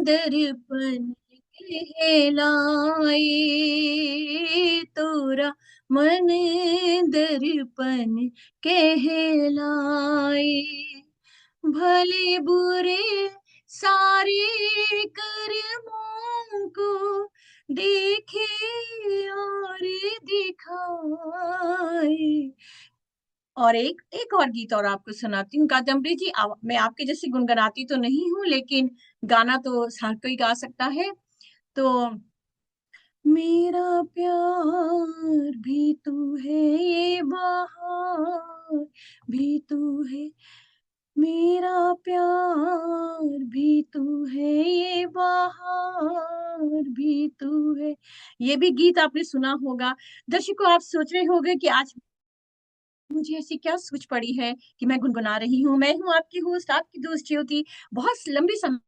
दर्पण कहलाए, तोरा मन दर्पण कहलाए। भले बुरे सारे कर्मों को देखे और दिखाए। और एक एक और गीत और आपको सुनाती हूँ कादम्बरी जी। मैं आपके जैसी गुनगुनाती तो नहीं हूँ, लेकिन गाना तो हर कोई गा सकता है। तो मेरा प्यार भी तू है, ये बहार भी तू है, मेरा प्यार भी तू है, ये बहार भी तू है। ये भी गीत आपने सुना होगा। दर्शकों, आप सोच रहे होंगे कि आज मुझे ऐसी क्या सूझ पड़ी है कि मैं गुनगुना रही हूँ। मैं हूँ आपकी होस्ट, आपकी दोस्त ज्योति। बहुत लंबी समय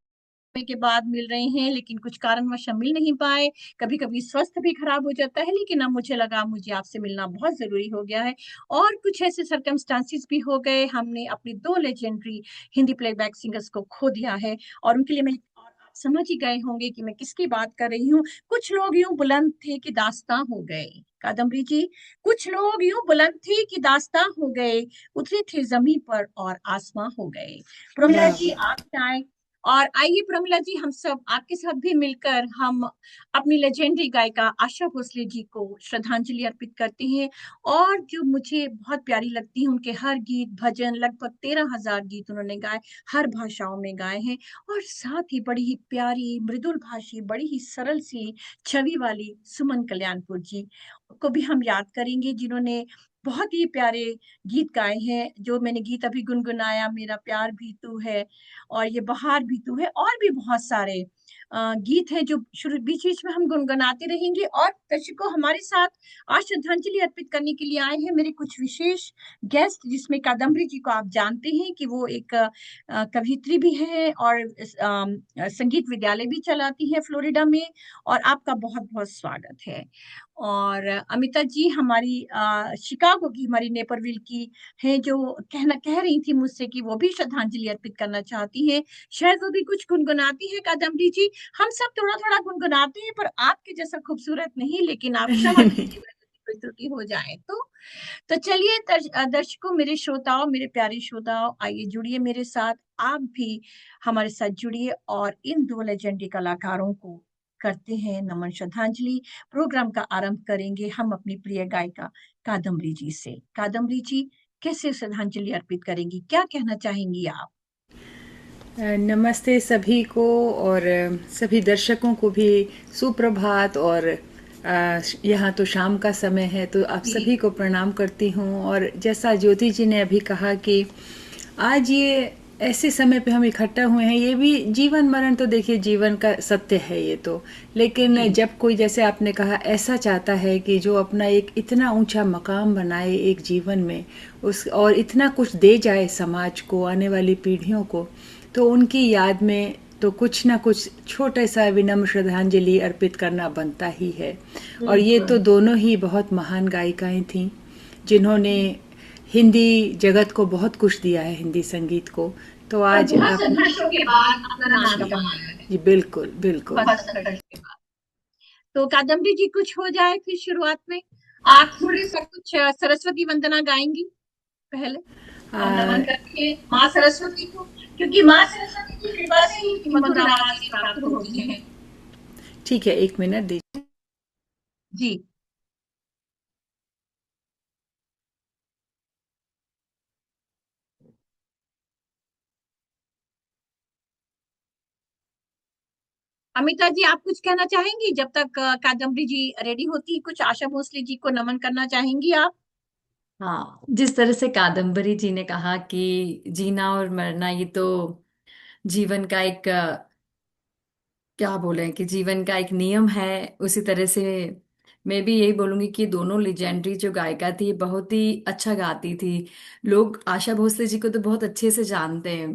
के बाद मिल रहे हैं, लेकिन कुछ कारणवश हम मिल नहीं पाए। कभी कभी स्वास्थ्य भी खराब हो जाता है, लेकिन अब मुझे लगा मुझे आपसे मिलना बहुत जरूरी हो गया है। और कुछ ऐसे सर्कमस्टांसिस भी हो गए, हमने अपनी दो लेजेंडरी हिंदी प्लेबैक सिंगर्स को खो दिया है। और उनके लिए मैं, और आप समझ ही गए होंगे कि मैं किसकी बात कर रही हूँ। कुछ लोग यूं बुलंद थे कि दास्तां हो गए, कादम्बरी जी। कुछ लोग यूं बुलंद थे कि दास्तां हो गए, उतरे थे जमीन पर और आसमां हो गए। प्रमिला वाह जी, वाह। आप चाहें और आइए प्रमिला जी, हम सब आपके साथ भी मिलकर हम अपनी लेजेंडरी गायिका आशा भोसले जी को श्रद्धांजलि अर्पित करते हैं। और जो मुझे बहुत प्यारी लगती है, उनके हर गीत भजन, लगभग 13,000 गीत उन्होंने गाए, हर भाषाओं में गाए हैं। और साथ ही बड़ी ही प्यारी मृदुल भाषी, बड़ी ही सरल सी छवि वाली सुमन कल्याणपुर जी को भी हम याद करेंगे, जिन्होंने बहुत ही प्यारे गीत गाए हैं। जो मैंने गीत अभी गुनगुनाया, मेरा प्यार भी तू है और ये बहार भी तू है, और भी बहुत सारे गीत हैं जो शुरू बीच बीच में हम गुनगुनाते रहेंगे। और दर्शकों, हमारे साथ आज श्रद्धांजलि अर्पित करने के लिए आए हैं मेरे कुछ विशेष गेस्ट, जिसमें कादम्बरी जी को आप जानते हैं कि वो एक कवियत्री भी है और संगीत विद्यालय भी चलाती है फ्लोरिडा में। और आपका बहुत बहुत स्वागत है। और अमिता जी हमारी शिकागो की, हमारी नेपरविल की हैं, जो कह रही थी मुझसे कि वो भी श्रद्धांजलि अर्पित करना चाहती हैं। शायद वो भी कुछ गुनगुनाती है कादम्बरी जी। हम सब थोड़ा थोड़ा गुनगुनाते हैं, पर आपके जैसा खूबसूरत नहीं। लेकिन आप क्षमा कीजिएगा यदि कोई त्रुटि हो जाए तो चलिए दर्शकों, मेरे श्रोताओं, मेरे प्यारे श्रोताओं, आइए जुड़िए मेरे साथ। आप भी हमारे साथ जुड़िए और इन दो लेजेंडरी कलाकारों को करते हैं नमन श्रद्धांजलि। प्रोग्राम का आरंभ करेंगे हम अपनी प्रिय गायिका कादम्बरी जी से। कादम्बरी जी, कैसे श्रद्धांजलि अर्पित करेंगी, क्या कहना चाहेंगी आप? नमस्ते सभी को, और सभी दर्शकों को भी सुप्रभात। और यहाँ तो शाम का समय है, तो आप जी। सभी को प्रणाम करती हूँ। और जैसा ज्योति जी ने अभी कहा कि आज ये ऐसे समय पे हम इकट्ठा हुए हैं, ये भी जीवन मरण तो देखिए जीवन का सत्य है ये तो। लेकिन जी। जब कोई, जैसे आपने कहा, ऐसा चाहता है कि जो अपना एक इतना ऊंचा मकाम बनाए एक जीवन में, उस और इतना कुछ दे जाए समाज को, आने वाली पीढ़ियों को, तो उनकी याद में तो कुछ ना कुछ छोटा सा विनम्र श्रद्धांजलि अर्पित करना बनता ही है। और ये बिल्कुल। तो दोनों ही बहुत महान गायिकाएं थीं, जिन्होंने हिंदी जगत को बहुत कुछ दिया है, हिंदी संगीत को। तो और आज बहुत आप संघर्षों के बाद अपना नाम कमाया है। जी बिल्कुल बिल्कुल। बहुत संघर्ष के बाद। तो कादम्बरी जी, कुछ हो जाए फिर शुरुआत में आप थोड़ी सा कुछ सरस्वती वंदना गाएंगी पहले, और नमन करके माँ सरस्वती को, क्योंकि माँ सरस्वती की कृपा से ही इनकी मधुर आवाज प्राप्त होती है। ठीक है, एक मिनट दीजिए। जी। अमिता जी, आप कुछ कहना चाहेंगी जब तक कादम्बरी जी रेडी होती? कुछ आशा भोसले जी को नमन करना चाहेंगी आप? हाँ, जिस तरह से कादम्बरी जी ने कहा कि जीना और मरना ये तो जीवन का एक क्या बोले कि जीवन का एक नियम है, उसी तरह से मैं भी यही बोलूंगी कि दोनों लेजेंडरी जो गायिका थी बहुत ही अच्छा गाती थी। लोग आशा भोसले जी को तो बहुत अच्छे से जानते हैं,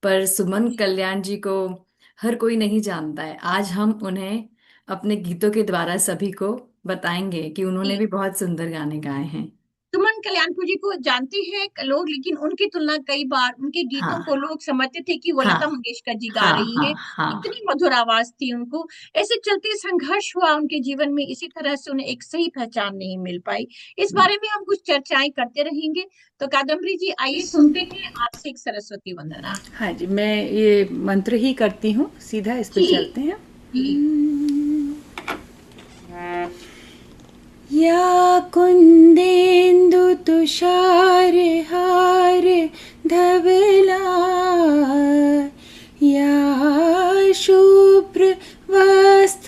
पर सुमन कल्याण जी को हर कोई नहीं जानता है। आज हम उन्हें अपने गीतों के द्वारा सभी को बताएंगे कि उन्होंने जी। भी बहुत सुंदर गाने गाए हैं। सुमन कल्याणपुर जी को जानते हैं लोग, लेकिन उनकी तुलना कई बार उनके गीतों को हाँ लोग समझते थे कि वो हाँ लता मंगेशकर जी गा हाँ रही हाँ है। हाँ। इतनी मधुर आवाज थी उनको। ऐसे चलते संघर्ष हुआ उनके जीवन में, इसी तरह से उन्हें एक सही पहचान नहीं मिल पाई। इस बारे में हम कुछ चर्चाएं करते रहेंगे। तो कादम्बरी जी, आइए सुनते हैं आपसे एक सरस्वती वंदना। हाँ जी, मैं ये मंत्र ही करती हूँ, सीधा इस पे जी चलते हैं। जी। या कुन्देन्दु तुषार हार धवला, या शुभ्र वस्त्रावृता,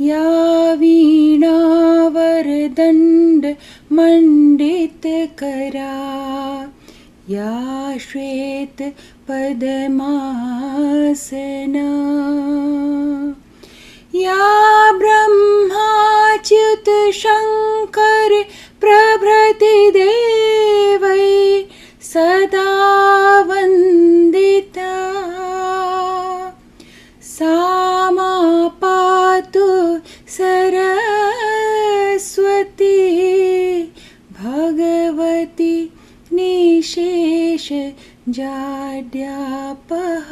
या वीणा वरदण्ड मण्डितकरा, या श्वेत पद्मासना, या ब्रह्माच्युत शङ्कर प्रभृति देवै सदा वन्दिता, सा मा पातु सरस्वती भगवती निशेष जाड्यापः।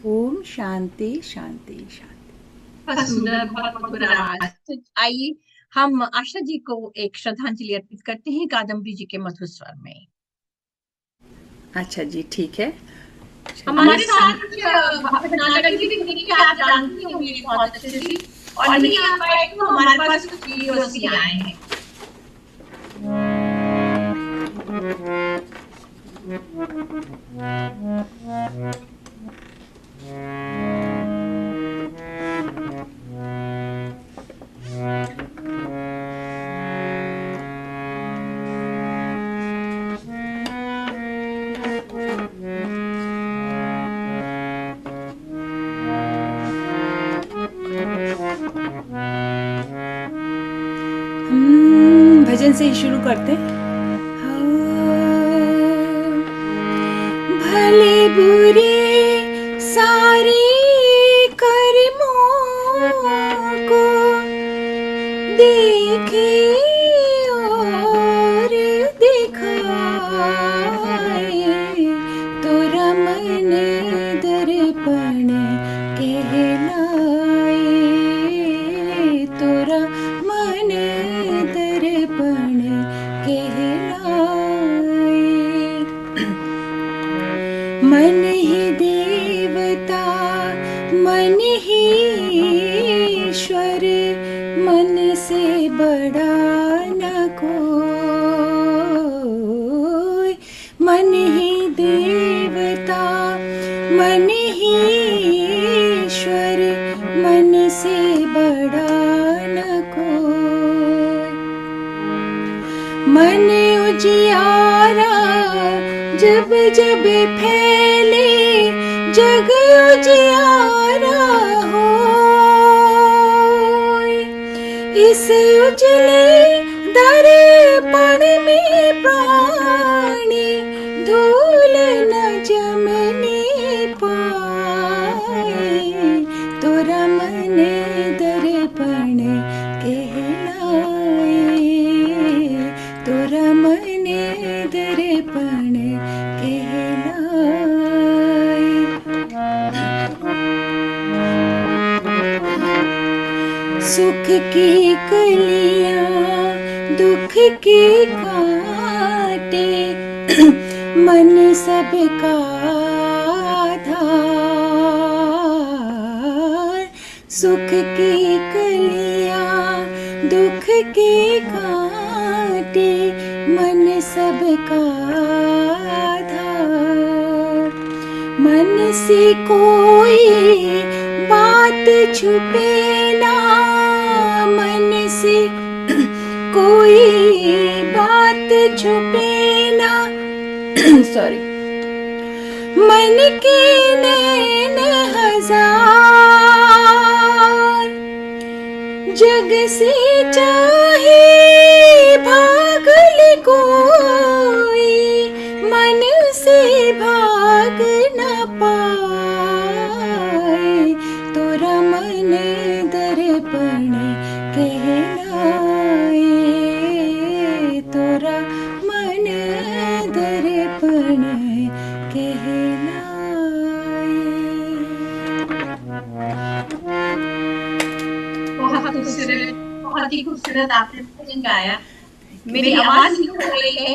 ओम शांति शांति शांति। बहुत सुंदर, बहुत मधुर आवाज। तो आइए हम आशा जी को एक श्रद्धांजलि अर्पित करते हैं कादम्बरी जी के मधुर स्वर में। अच्छा जी, ठीक है। हमारे साथ नाटक की भी तकनीक आप जानती होंगी बहुत अच्छे से, और नहीं आ पाए तो हमारे पास कुछ वीडियोस भी आए हैं। भजन से ही शुरू करते हैं। भले बुरे सारे कर्मों को देखे और दिखाए, तो रमन दर्पण कहलाए, तो रमन दर्पण कहलाए। मन ही देवता मन ही ईश्वर, मन से बड़ा न कोई। मन ही देवता मन ही ईश्वर, मन से बड़ा न कोई। मन उजियारा जब जब फैले, जग उजियारा होय। इस उजले दर्पण में प्राणी धूल न जमने पाए, तो रमन दर्पण कहलाए, तो रमन दर्पण कहलाए। सुख की कलियां दुख की काटे, मन सबका आधार। सुख की कलियां दुख की काटे, मन सबका आधार। मन से कोई बात छुपे ना, मन से कोई बात छुपे ना, सॉरी। मन के नैन हजार, जग से चाहे भाग ले कोई, मन से भाग न पाए, तो रमन दर्पण बहुत खूबसूरत, बहुत ही खूबसूरत आपने भजन गाया। मेरी आवाज नहीं हो रही है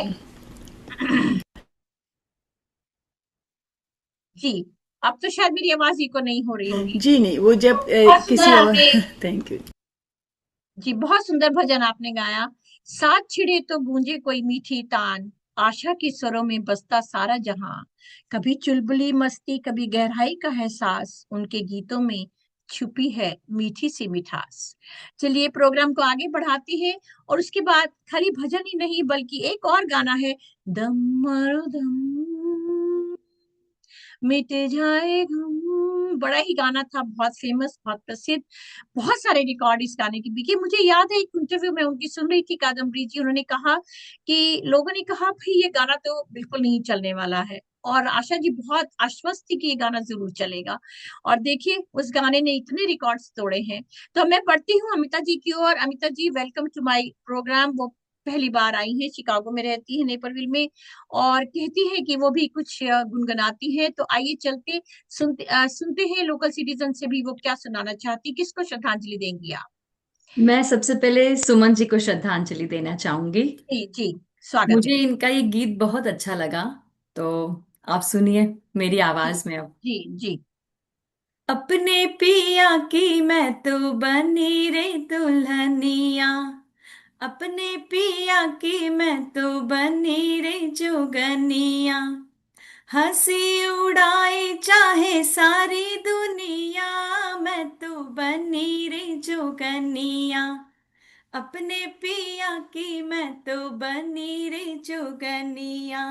जी। अब तो शायद मेरी आवाज ही को नहीं हो रही होगी। जी नहीं, वो जब बहुत किसी सुंदर और आपने थैंक यू। जी, बहुत सुंदर भजन आपने गाया। साथ छिड़े तो गूंजे कोई मीठी तान, आशा की स्वरों में बसता सारा जहां। कभी चुलबुली मस्ती, कभी गहराई का एहसास, उनके गीतों में छुपी है मीठी सी मिठास। चलिए प्रोग्राम को आगे बढ़ाते हैं, और उसके बाद खाली भजन ही नहीं बल्कि एक और गाना है, दम मारो दम मिट जाए गम। बड़ा ही गाना था, बहुत फेमस, बहुत प्रसिद्ध, बहुत सारे रिकॉर्ड इस गाने के बिके। मुझे याद है एक इंटरव्यू में उनकी सुन रही थी कादम्बरी जी, उन्होंने कहा कि लोगों ने कहा भाई ये गाना तो बिल्कुल नहीं चलने वाला है, और आशा जी बहुत आश्वस्त थी कि ये गाना जरूर चलेगा, और देखिए उस गाने ने इतने रिकॉर्ड्स तोड़े हैं। तो मैं बढ़ती हूँ अमिता जी की ओर। अमिता जी, वेलकम टू माय प्रोग्राम। वो पहली बार आई हैं, शिकागो में रहती है, नेपरविल में, और कहती है कि वो भी कुछ गुनगुनाती है। तो आइए चलते सुनते हैं लोकल सिटीजन से भी वो क्या सुनाना चाहती, किसको श्रद्धांजलि देंगी आप? मैं सबसे पहले सुमन जी को श्रद्धांजलि देना चाहूंगी। जी जी, स्वागत मुझे है। इनका ये गीत बहुत अच्छा लगा, तो आप सुनिए मेरी जी आवाज में अब। जी जी। अपने पिया की मैं तो बनी रे दुल्हनिया, अपने पिया की मैं तो बनी रे जोगनिया, हंसी उड़ाए चाहे सारी दुनिया, मैं तो बनी रे जोगनिया, अपने पिया की मैं तो बनी रे जोगनिया,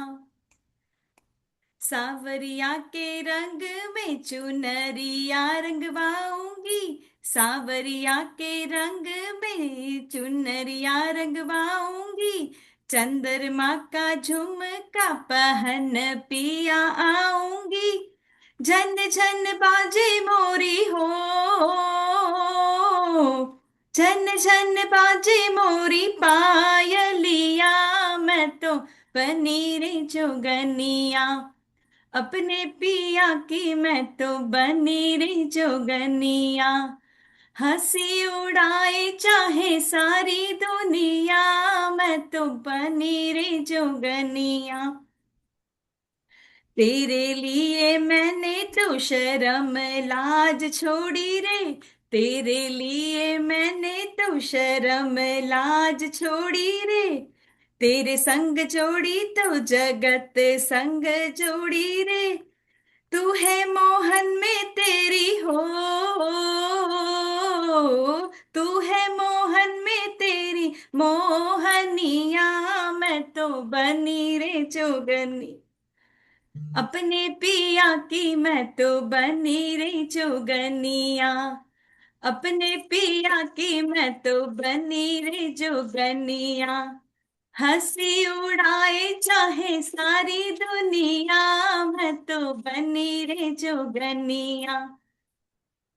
सावरिया के रंग में चुनरिया रंगवाऊंगी, सावरिया के रंग में चुनरिया रंगवाऊंगी, चंद्रमा का झुमका पहन पिया आऊंगी, झन झन बाजे मोरी हो, झन झन बाजे मोरी पायलिया, मैं तो बनी रे जोगनिया, अपने पिया की मैं तो बनी रे जोगनिया, हंसी उड़ाए चाहे सारी दुनिया, मैं तो बनी रे जोगनिया, तेरे लिए मैंने तो शर्म लाज छोड़ी रे, तेरे लिए मैंने तो शर्म लाज छोड़ी रे, तेरे संग जोड़ी तो जगत संग जोड़ी रे, तू है मोहन में तेरी हो, तू है मोहन में तेरी मोहनिया, मैं तो बनी रे जोगनी, अपने पिया की मैं तो बनी रे जोगनिया, अपने पिया की मैं तो बनी रे जोगनिया, हंसी उड़ाए चाहे सारी दुनिया, मैं तो बनी रे जोगनिया,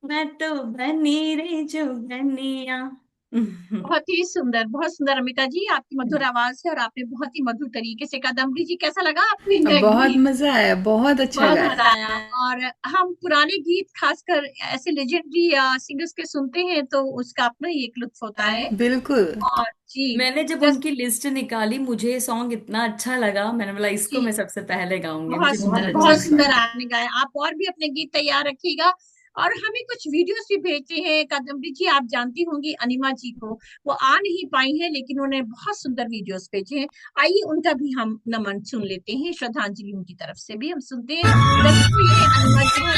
मैं तो बनी रे जोगनिया। बहुत सुंदर अमिता जी, आपकी मधुर आवाज है, और आपने बहुत ही मधुर तरीके से। कादम्बरी जी, कैसा लगा आपको इनका बहुत गीत? मजा आया, बहुत अच्छा बहुत गाया। मजा आया। और हम पुराने गीत खासकर ऐसे लेजेंडरी सिंगर्स के सुनते हैं तो उसका अपना ही एक लुत्फ होता है। बिल्कुल। और जी, मैंने जब जस उनकी लिस्ट निकाली मुझे ये सॉन्ग इतना अच्छा लगा, मैंने बोला इसको मैं जी, सबसे पहले गाऊंगी, बहुत मुझे बहुत सुंदर, अच्छा बहुत लगा। सुंदर आपने गाया। आप और भी अपने गीत तैयार रखिएगा, और हमें कुछ वीडियोस भी भेजे हैं। कादम्बरी जी, आप जानती होंगी अनिमा जी को, वो आ नहीं पाई हैं लेकिन उन्होंने बहुत सुंदर वीडियोस भेजे हैं। आइए उनका भी हम नमन सुन लेते हैं, श्रद्धांजलि उनकी तरफ से भी हम सुनते हैं। रखो ये अनिमा जी की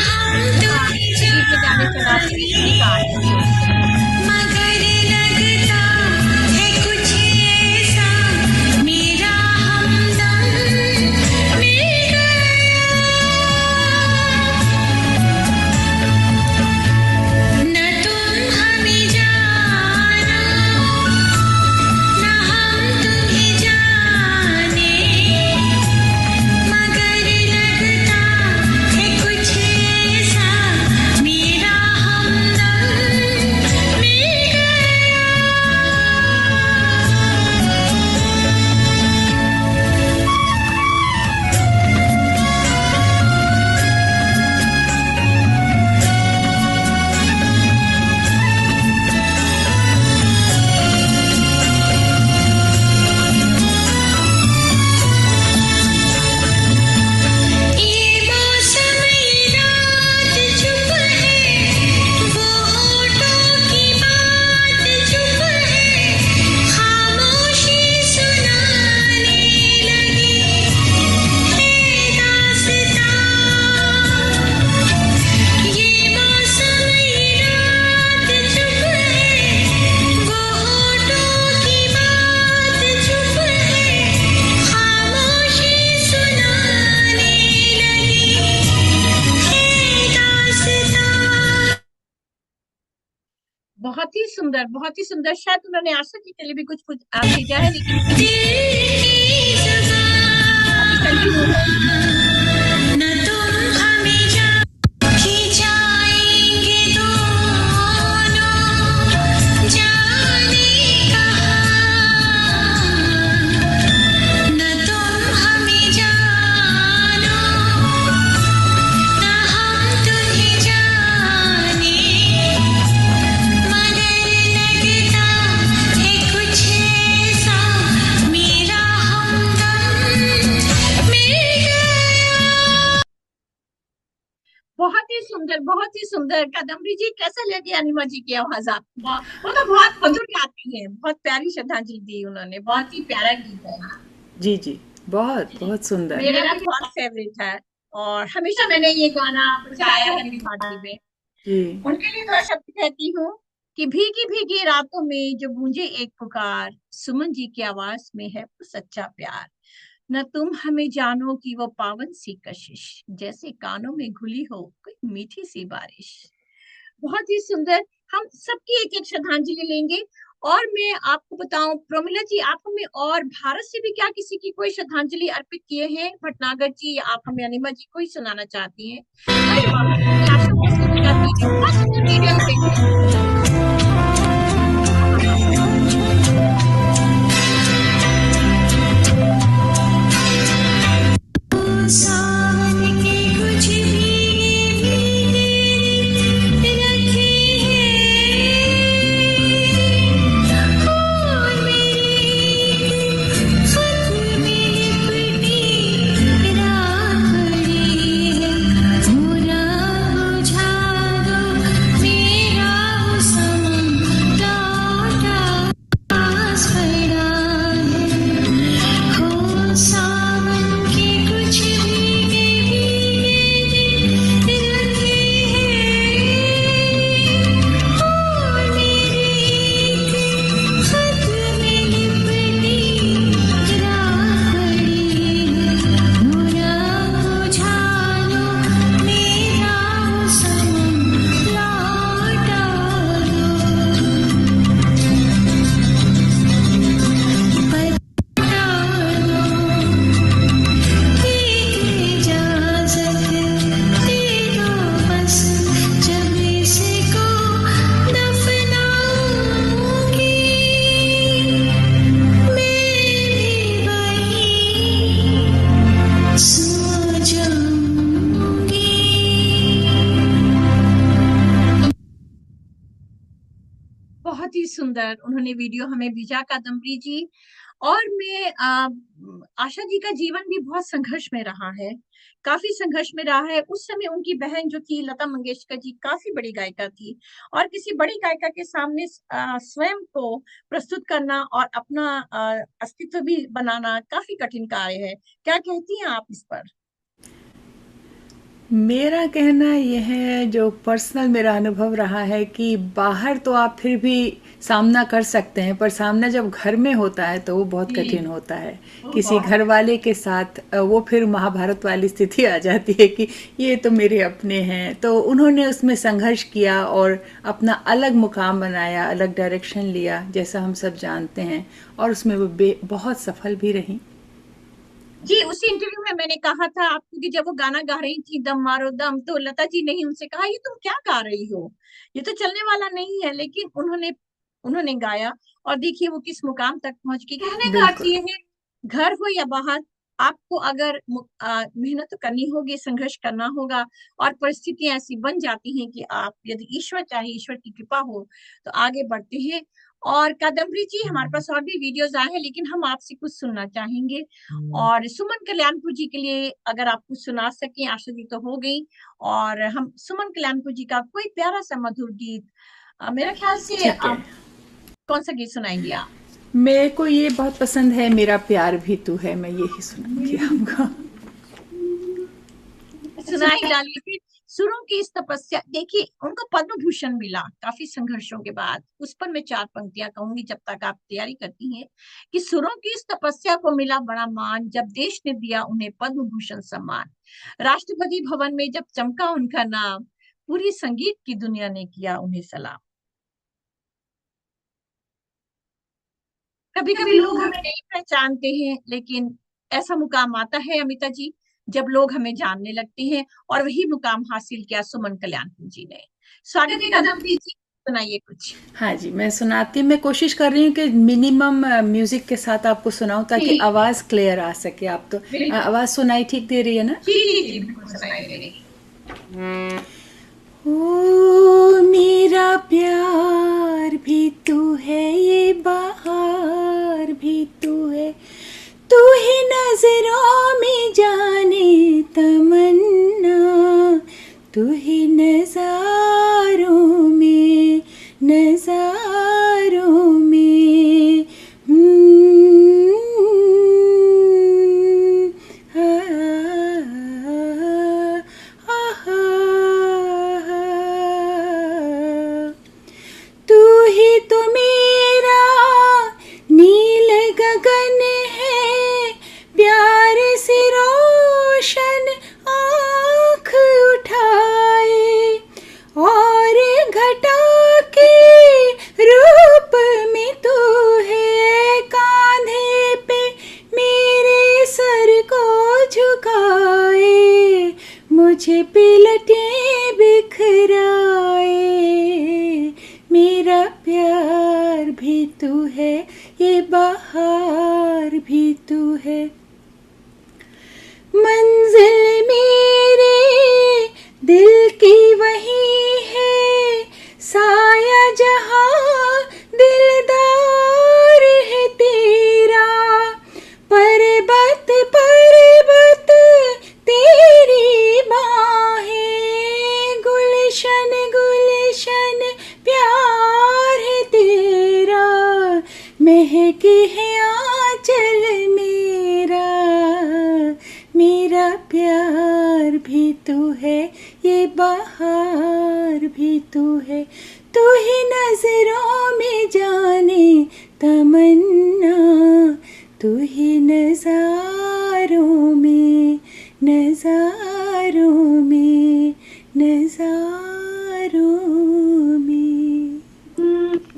गीत में जाने चला रिकार्ड की ओर से। मगर लगता है कुछ ऐसा, मेरा हमदम मिल गया, न तुम हमें जाना, न हम तुम्हें जाने, मगर लगता है कुछ ऐसा, मेरा हमदम बहुत ही सुंदर। शायद उन्होंने आशा जी के लिए भी कुछ कुछ भेजा है, लेकिन दिल की अभी कंटिन्यू है। ज़बान न तुम हमें खिंचाएंगे दोनों जाने कहाँ न तुम हमें जानो न हम तुम्हें जाने मगर लगता है कुछ ऐसा मेरा हमदम मिल गया। बहुत ही सुंदर। कादम्बरी जी, कैसा लगे अनिमा जी की आवाज आपको? वो तो बहुत मधुर गाती है, बहुत प्यारी श्रद्धांजलि दी उन्होंने, बहुत ही प्यारा गीत है। जी जी, बहुत बहुत सुंदर। मेरा भी बहुत फेवरेट है और हमेशा मैंने ये गाना बजाया है अपनी पार्टी में। जी उनके लिए दो शब्द कहती हूँ कि भीगी भीगी रातों में जो गूंजे एक पुकार, सुमन जी की आवाज में है वो सच्चा प्यार। न तुम हमें जानो कि वो पावन सी कशिश, जैसे कानों में घुली हो कोई मीठी सी बारिश। बहुत ही सुंदर। हम सबकी एक एक श्रद्धांजलि लेंगे। और मैं आपको बताऊं प्रमिला जी, आप हमें और भारत से भी क्या किसी की कोई श्रद्धांजलि अर्पित किए हैं? भटनागर जी या आप हमें अनिमा जी कोई सुनाना चाहती हैं? अरे वाह, ये आशा भोसले जी का वीडियो, बहुत सुंदर वीडियो है, देखिए। सावन के कुछ भीगे भीगे रखी है और मेरी खत में लिपटी रात पड़ी है। पूरा बुझा दो मेरा वो समम लौटा पास पड़ा है। हो सावन के कुछ भीगे भीगे रखे हैं और मेरी खत में लिपटी रात पड़ी है। बुरा बुझा लो मेरा वो समम लौटा दो। इजाजत दे दो बस जब इसको दफनाऊंगी मैं भी वहीं सो जाऊंगी। बहुत ही सुंदर उन्होंने वीडियो हमें भेजा कादम्बरी जी। और मैं आशा जी का जीवन भी बहुत संघर्ष में रहा है, काफी संघर्ष में रहा है। उस समय उनकी बहन जो थी लता मंगेशकर जी, काफी बड़ी गायिका थी, और किसी बड़ी गायिका के सामने स्वयं को प्रस्तुत करना और अपना अस्तित्व भी बनाना काफी कठिन कार्य है। क्या कहती हैं आप इस पर? मेरा कहना यह है, जो पर्सनल मेरा अनुभव रहा है कि बाहर तो आप फिर भी सामना कर सकते हैं, पर सामना जब घर में होता है तो वो बहुत कठिन होता है। किसी घर वाले के साथ वो फिर महाभारत वाली स्थिति आ जाती है कि ये तो मेरे अपने हैं। तो उन्होंने उसमें संघर्ष किया और अपना अलग मुकाम बनाया, अलग डायरेक्शन लिया, जैसा हम सब जानते हैं, और उसमें वो बहुत सफल भी रही। जी, उसी इंटरव्यू में मैंने कहा था आपको कि जब वो गाना गा रही थी दम मारो दम, तो लता जी ने ही उनसे कहा ये तुम क्या गा रही हो, ये तो चलने वाला नहीं है। लेकिन उन्होंने उन्होंने गाया और देखिए वो किस मुकाम तक पहुंच गई। कहने का अर्थ बिल्कुल। ये है, घर हो या बाहर, आपको अगर मेहनत तो करनी होगी, संघर्ष करना होगा, और परिस्थितियां ऐसी बन जाती हैं कि आप, यदि ईश्वर चाहे, ईश्वर की कृपा हो, तो आगे बढ़ते हैं। और कादम्बरी जी, हमारे पास और भी वीडियोस आए हैं, लेकिन हम आपसे कुछ सुनना चाहेंगे। और सुमन कल्याणपुर जी के लिए अगर आप कुछ सुना सकें, आशा जी तो हो गई, और हम सुमन कल्याणपुर जी का कोई प्यारा सा मधुर गीत, मेरा ख्याल से ठीक है। आप कौन सा गीत सुनाएंगे आप? मेरे को ये बहुत पसंद है, मेरा प्यार भी तू है, मैं यही सुनाऊंगी आपको। सुनाई डालिए फिर। सुरों की इस तपस्या, देखिए उनको पद्म भूषण मिला काफी संघर्षों के बाद। उस पर मैं 4 पंक्तियां कहूंगी जब तक आप तैयारी करती हैं कि सुरों की इस तपस्या को मिला बड़ा मान, जब देश ने दिया उन्हें पद्म भूषण सम्मान। राष्ट्रपति भवन में जब चमका उनका नाम, पूरी संगीत की दुनिया ने किया उन्हें सलाम। कभी कभी लोग हमें नहीं पहचानते हैं, लेकिन ऐसा मुकाम आता है अमिता जी जब लोग हमें जानने लगते हैं, और वही मुकाम हासिल किया सुमन कल्याणपुर जी ने। स्वागत है कादम्बरी जी, सुनाइए कुछ। हाँ जी, मैं सुनाती हूँ। मैं कोशिश कर रही हूँ कि मिनिमम म्यूजिक के साथ आपको सुनाऊं ताकि जी आवाज़ क्लियर आ सके। आप तो बिल्कुल, आवाज़ सुनाई ठीक दे रही है ना? जी जी जी बिल्कुल सुनाई दे रही। ओ मेरा प्यार भी तू है, ये बहार भी तू है, तू ही नजरों में जाने तमन्ना, तू ही नजारों में, नजारों में। तू ही तो मेरा नील गगन है, प्यार से रोशन आँख उठाए, और घटा के रूप में तू है, कांधे पे मेरे सर को झुकाए, मुझे पिलटे बिखराए। मेरा प्यार भी तू है, ये बहार भी तू है, मंजिल मेरे दिल की वही है, साया जहां दिलदार है तेरा, पर्वत पर्वत तेरी बाहें, गुलशन गुलशन प्यार है तेरा, महके है आंचल मेरा। मेरा प्यार भी तू है, ये बहार भी तू है, तू ही नजरों में जाने तमन्ना, तू ही नजारों में, नजारों में, नजारों में।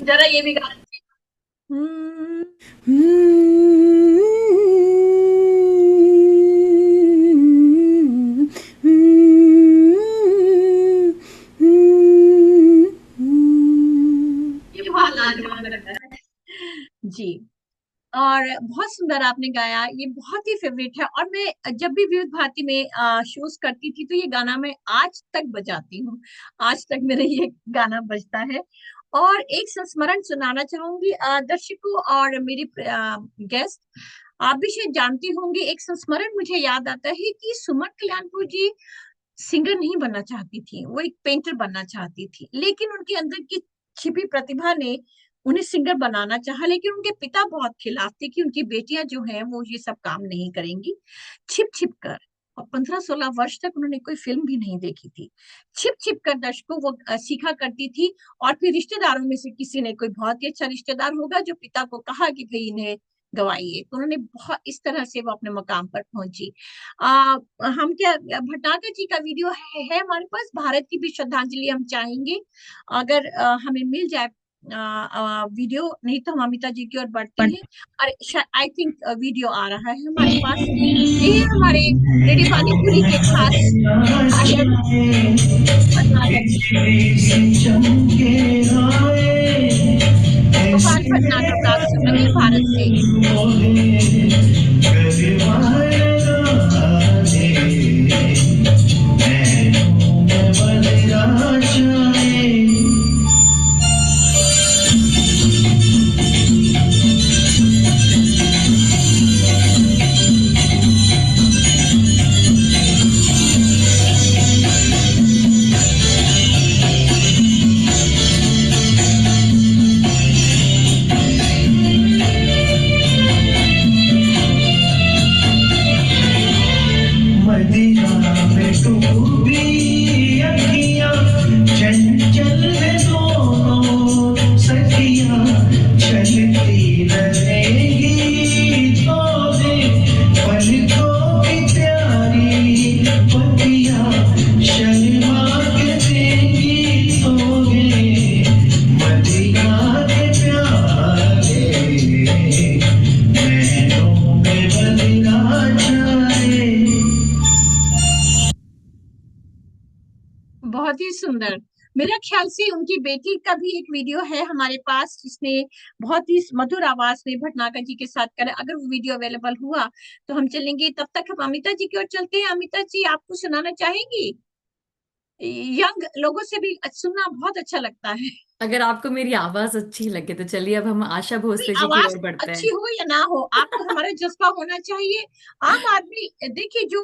जरा ये भी गा लीजिए। ये बहुत लाजवाब लग रहा है जी, और बहुत सुंदर आपने गाया, ये बहुत ही फेवरेट है। और मैं जब भी विविध भारती में शोज करती थी तो ये गाना मैं आज तक बजाती हूँ, आज तक मेरे ये गाना बजता है। और एक संस्मरण सुनाना चाहूंगी दर्शकों और मेरी गेस्ट, आप भी शायद जानती होंगे। एक संस्मरण मुझे याद आता है कि सुमन कल्याणपुर जी सिंगर नहीं बनना चाहती थी, वो एक पेंटर बनना चाहती थी, लेकिन उनके अंदर की छिपी प्रतिभा ने उन्हें सिंगर बनाना चाहा। लेकिन उनके पिता बहुत खिलाफ थे कि उनकी बेटियां जो हैं वो ये सब काम नहीं करेंगी। छिप छिप कर, और 15-16 वर्ष तक उन्होंने कोई फिल्म भी नहीं देखी थी, छिप छिप कर दर्शकों वो सीखा करती थी। और फिर रिश्तेदारों में से किसी ने, कोई बहुत ही अच्छा रिश्तेदार होगा, जो पिता को कहा कि भाई इन्हें गवाइए, तो उन्होंने बहुत इस तरह से वो अपने मकाम पर पहुंची। हम क्या, भटनागर जी का वीडियो है हमारे पास, भारत की भी श्रद्धांजलि हम चाहेंगे अगर हमें मिल जाए वीडियो, नहीं तो हम अमिता जी की ओर बढ़ते हैं। और आई थिंक वीडियो आ रहा है हमारे पास। ये है हमारे रेडियो पानीपुरी के खास गायक भटनागर गोपाल भटनागर, राग सुमनी भारत से। बहुत ही सुंदर। मेरा ख्याल से उनकी बेटी का भी एक वीडियो है हमारे पास, जिसने बहुत ही मधुर आवाज में भटनागर जी के साथ करे। अगर वो वीडियो अवेलेबल हुआ तो हम चलेंगे। तब तक हम अमिता जी की ओर चलते हैं। अमिता जी, आपको सुनाना चाहेंगी? यंग लोगों से भी सुनना बहुत अच्छा लगता है। अगर आपको मेरी आवाज अच्छी लगे तो चलिए अब हम आशा कोई भोसले जी की आवाज ओर बढ़ते अच्छी हैं। हो या ना हो, आपको हमारा जज्बा होना चाहिए। आम आदमी देखिए, जो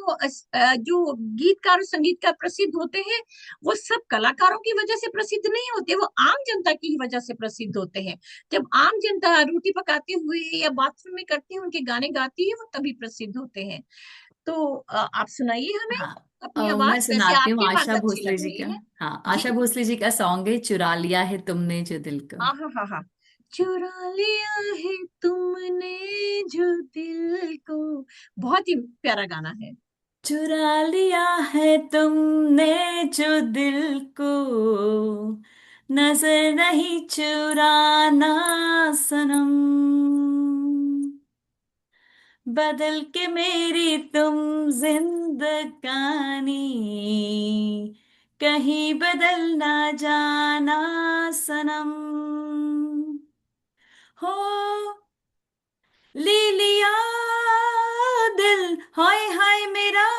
गीतकार और संगीतकार प्रसिद्ध होते हैं, वो सब कलाकारों की वजह से प्रसिद्ध नहीं होते, वो आम जनता की ही वजह से प्रसिद्ध होते हैं। जब आम जनता रोटी पकाते हुए या बाथरूम में करती है, उनके गाने गाती है, वो तभी प्रसिद्ध होते हैं। तो आप सुनाइए हमें हाँ, अपनी मैं आवाज। वैसे सुनाती हूँ आपकी आवाज आशा अच्छी भोसले लग जी रही का। है। हाँ, जी आशा भोसले जी का सॉन्ग है चुरा लिया है तुमने जो दिल को। हाँ हाँ हाँ। चुरा लिया है तुमने जो दिल को। बहुत ही प्यारा गाना है। चुरा लिया है तुमने जो दिल को, नजर नहीं चुराना सनम, बदल के मेरी तुम जिंदगानी, कहीं बदल ना जाना सनम। हो ले लिया दिल, हाय हाय मेरा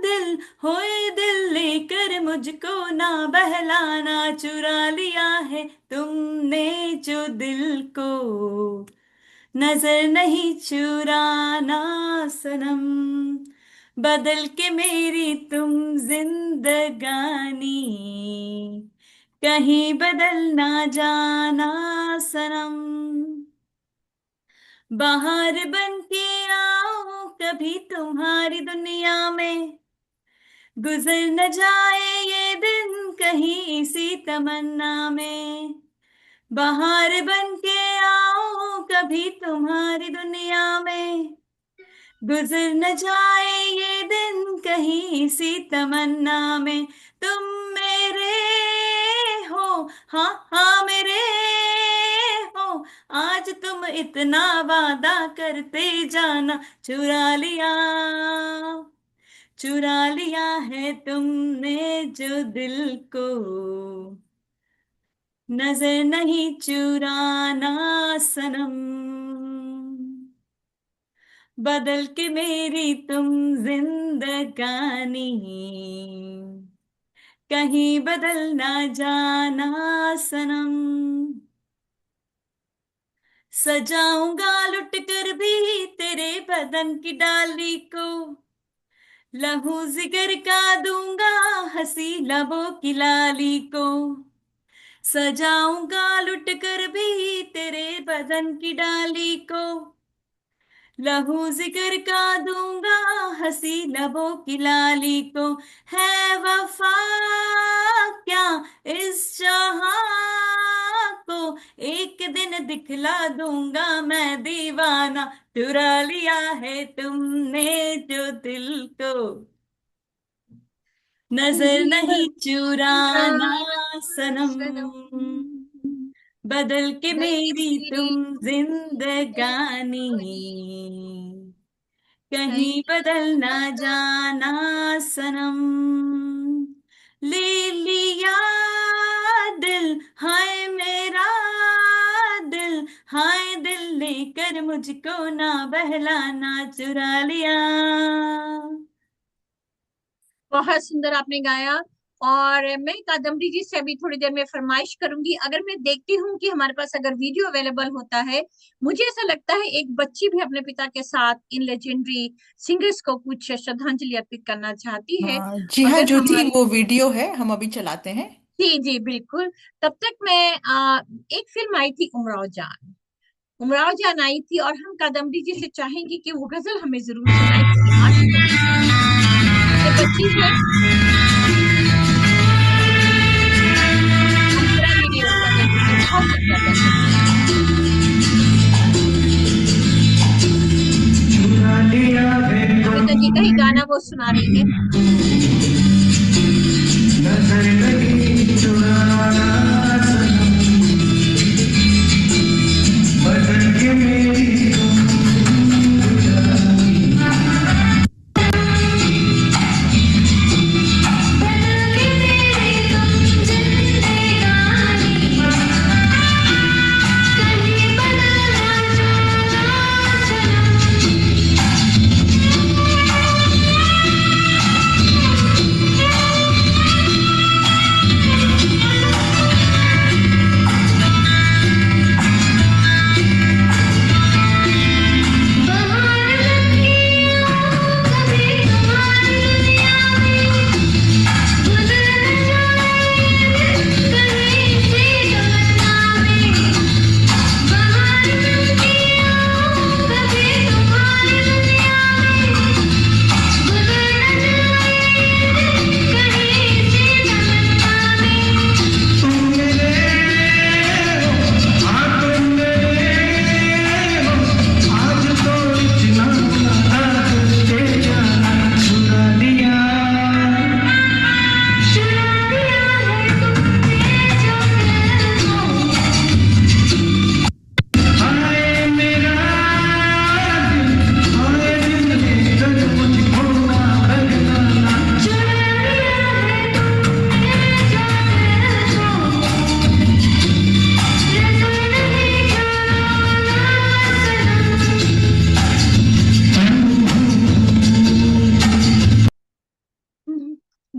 दिल, होए दिल लेकर मुझको ना बहलाना, चुरा लिया है तुमने जो दिल को, नजर नहीं चुराना सनम, बदल के मेरी तुम जिंदगानी, कहीं बदल ना जाना सनम। बाहर बन के आओ कभी तुम्हारी दुनिया में, गुजर न जाए ये दिन कहीं इसी तमन्ना में। बाहर बन के आओ कभी तुम्हारी दुनिया में, गुजर न जाए ये दिन कहीं इसी तमन्ना में। तुम मेरे हो, हाँ हाँ मेरे हो, आज तुम इतना वादा करते जाना, चुरा लिया, चुरा लिया है तुमने जो दिल को, नजर नहीं चुराना सनम, बदल के मेरी तुम जिंदगानी, कहीं बदल ना जाना सनम। सजाऊंगा लुट कर भी तेरे बदन की डाली को, लहू जिगर का दूंगा हंसी लबों की लाली को। सजाऊंगा लुट कर भी तेरे बदन की डाली को, लहू जिगर का दूंगा हंसी लबों की लाली को। है वफा क्या इस जहां को, एक दिन दिखला दूंगा मैं दीवाना, चुरा लिया है तुमने जो दिल को, नजर नहीं चुराना सनम, बदल के मेरी तुम जिंदगानी, कहीं बदल ना जाना सनम। ले लिया दिल, हाय मेरा दिल, हाय दिल लेकर मुझको ना बहलाना, चुरा लिया। बहुत सुंदर आपने गाया। और मैं कादम्बरी जी से अभी थोड़ी देर में फरमाइश करूंगी। अगर मैं देखती हूँ कि हमारे पास अगर वीडियो अवेलेबल होता है, मुझे ऐसा लगता है एक बच्ची भी अपने पिता के साथ इन लेजेंडरी सिंगर्स को कुछ श्रद्धांजलि अर्पित करना चाहती है। हाँ जी, हाँ अगर ज्योति, हमारे वो वीडियो है, हम अभी चलाते हैं। जी जी बिल्कुल। तब तक मैं एक फिल्म आई थी उमराव जान। उमराव जान आई थी, और हम कादम्बरी जी से चाहेंगे कि वो गजल हमें जरूर सुनाए, क्योंकि आशिकों की ये बच्ची है। हम सुना दीजिए वो गजल, क्योंकि बहुत सुंदर गजल है। अमिता जी का ही गाना वो सुना रही है। बदल के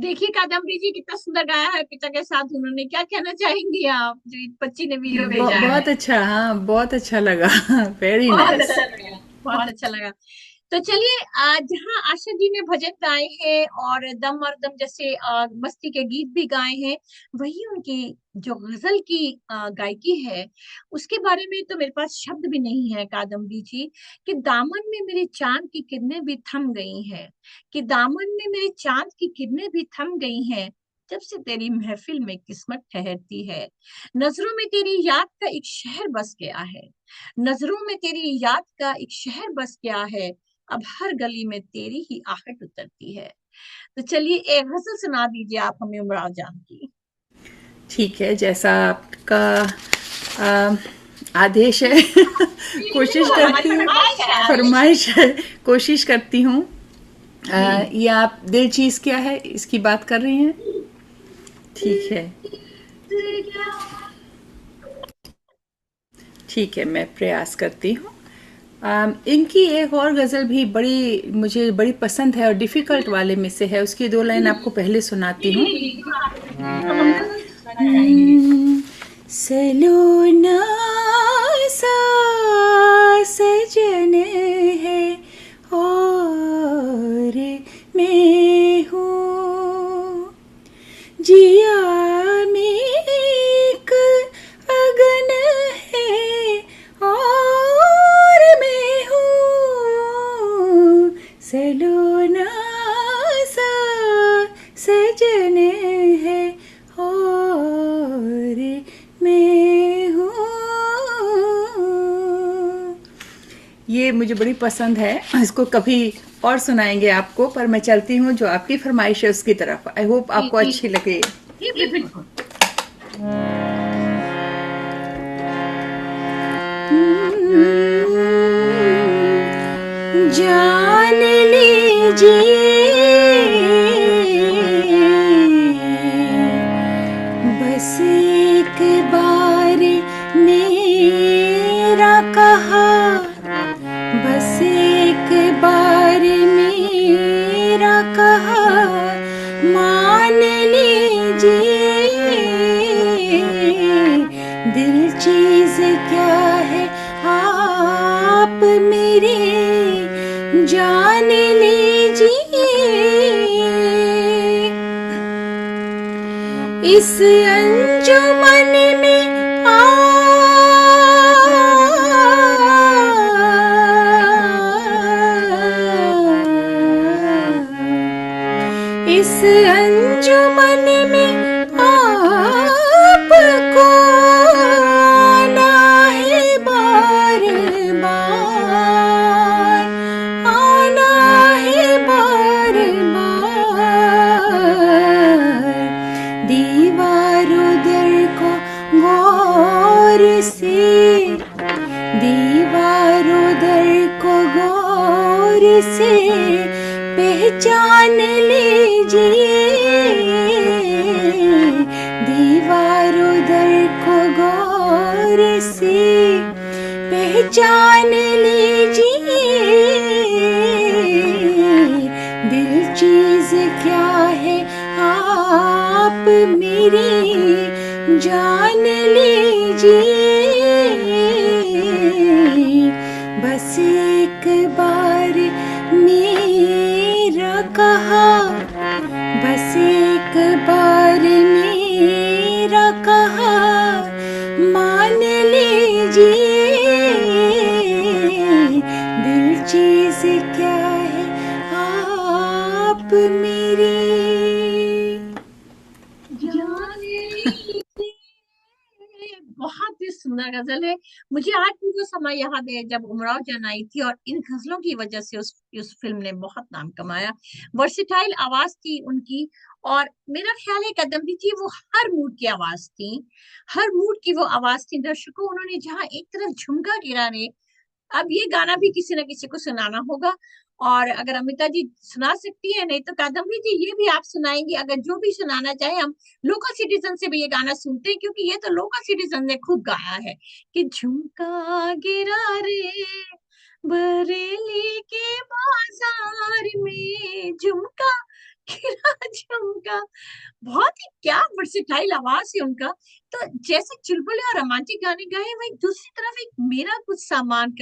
देखिए कादम्बरी जी कितना सुंदर गाया है पिता के साथ उन्होंने। क्या कहना चाहेंगी आप, जो इस बच्ची ने वीडियो भेजा है? बहुत अच्छा, हाँ बहुत अच्छा लगा। वेरी बहुत नाइस। अच्छा लगा, बहुत अच्छा लगा। तो चलिए, जहाँ आशा जी ने भजन गाए हैं और दम और दम जैसे मस्ती के गीत भी गाए हैं, वही उनकी जो गजल की गायकी है, उसके बारे में तो मेरे पास शब्द भी नहीं है कादम्बरी जी। कि दामन में मेरे चांद की किरणें भी थम गई हैं, कि दामन में मेरे चांद की किरणें भी थम गई हैं, जब से तेरी महफिल में किस्मत ठहरती है। नजरों में तेरी याद का एक शहर बस गया है, नजरों में तेरी याद का एक शहर बस गया है, अब हर गली में तेरी ही आहट उतरती है। तो चलिए एक गजल सुना दीजिए आप हमें उमराव जान की। ठीक है, जैसा आपका आ, आदेश है। कोशिश हमारी करती हूँ, फरमाइश है आज। फरमाइश है, कोशिश करती हूँ। जी ये आप दिल चीज क्या है इसकी बात कर रही हैं? ठीक है, ठीक है, मैं प्रयास करती हूँ। इनकी एक और गज़ल भी बड़ी मुझे बड़ी पसंद है और डिफ़िकल्ट वाले में से है। उसकी दो लाइन आपको पहले सुनाती हूँ। तो हम जरूर सुनना चाहेंगे। सलोना सा सजन है और मैं हूँ, जिया में एक अगन है और मैं हूँ, सलोना सा सजन है और मैं हूँ। ये मुझे बड़ी पसंद है, इसको कभी और सुनाएंगे आपको, पर मैं चलती हूँ जो आपकी फरमाइश है उसकी तरफ। आई होप जी आपको जी अच्छी लगे। जी बिल्कुल। जान लीजिए बस एक बार मेरा कहा, बस एक बार मेरा कहा मान लीजिए, दिल चीज क्या है आप मेरी जान लीजिए। इस अंजुमन में इस अंजुमन में आपको आना है बार बार, आना है बार बार। दीवारों दर को गौर से, दीवारों दर को गौर से पहचान लीजिए, दीवारों दर को गौर से पहचान लीजिए, दिल चीज क्या है आप मेरी जान लीजिए, बस एक बार मेरा कहा, बस एक बार मेरा कहा मान लीजिए, दिल चीज क्या है आप मेरी जान लीजिए। बहुत ही सुंदर गजल है। मुझे आज भी वो समय याद है जब उमराव जान आई थी और इन गजलों की वजह से उस फिल्म ने बहुत नाम कमाया। वर्सेटाइल आवाज थी उनकी, और मेरा ख्याल है कदम्बी जी वो हर मूड की आवाज थी, हर मूड की वो आवाज थी। दर्शकों, उन्होंने जहाँ एक तरफ झुमका गिराने, अब ये गाना भी किसी न किसी को सुनाना होगा, और अगर अमिता जी सुना सकती है, नहीं तो कादम्बरी जी ये भी आप सुनाएंगी। अगर जो भी सुनाना चाहे, हम लोकल सिटीजन से भी ये गाना सुनते हैं, क्योंकि ये तो लोकल सिटीजन ने खूब गाया है कि झुमका गिरा रे बरेली के बाजार में, झुमका झुमका बहुत ही क्या वर्सेटाइल आवाज है उनका। तो जैसे चुलबुले और रोमांटिक गाने गाए, वही दूसरी तरफ एक मेरा कुछ सामान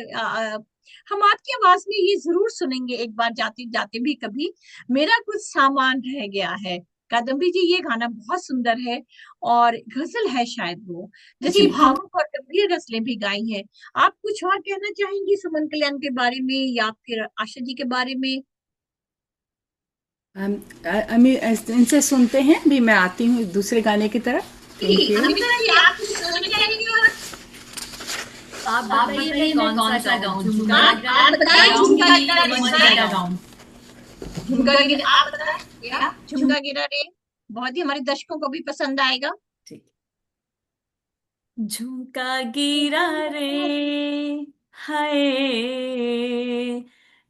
हम आपकी आवाज में ये जरूर सुनेंगे एक बार जाते जाते भी कभी, मेरा कुछ सामान रह गया है। कादम्बरी जी, ये गाना बहुत सुंदर है और गजल है शायद वो, जिसकी जी भावुक और गंभीर गजलें भी गाई हैं। आप कुछ और कहना चाहेंगी सुमन कल्याण के बारे में या फिर आशा जी के बारे में? हम इनसे सुनते हैं भी। मैं आती हूँ दूसरे गाने की तरफ। जी, थैंक यू। अमिता जी, आप कुछ सुनना चाहेंगी? और आप बताइए मैं कौन सा गाऊं, झुमका आप बताइए, गाऊं झुमका कि गिरा रे, मंजीरा गाऊं? झुमका गिरा, आप बताएं क्या झुमका गिरा रे बहुत ही हमारे दर्शकों को भी पसंद आएगा। ठीक। झुमका गिरा रे, हाय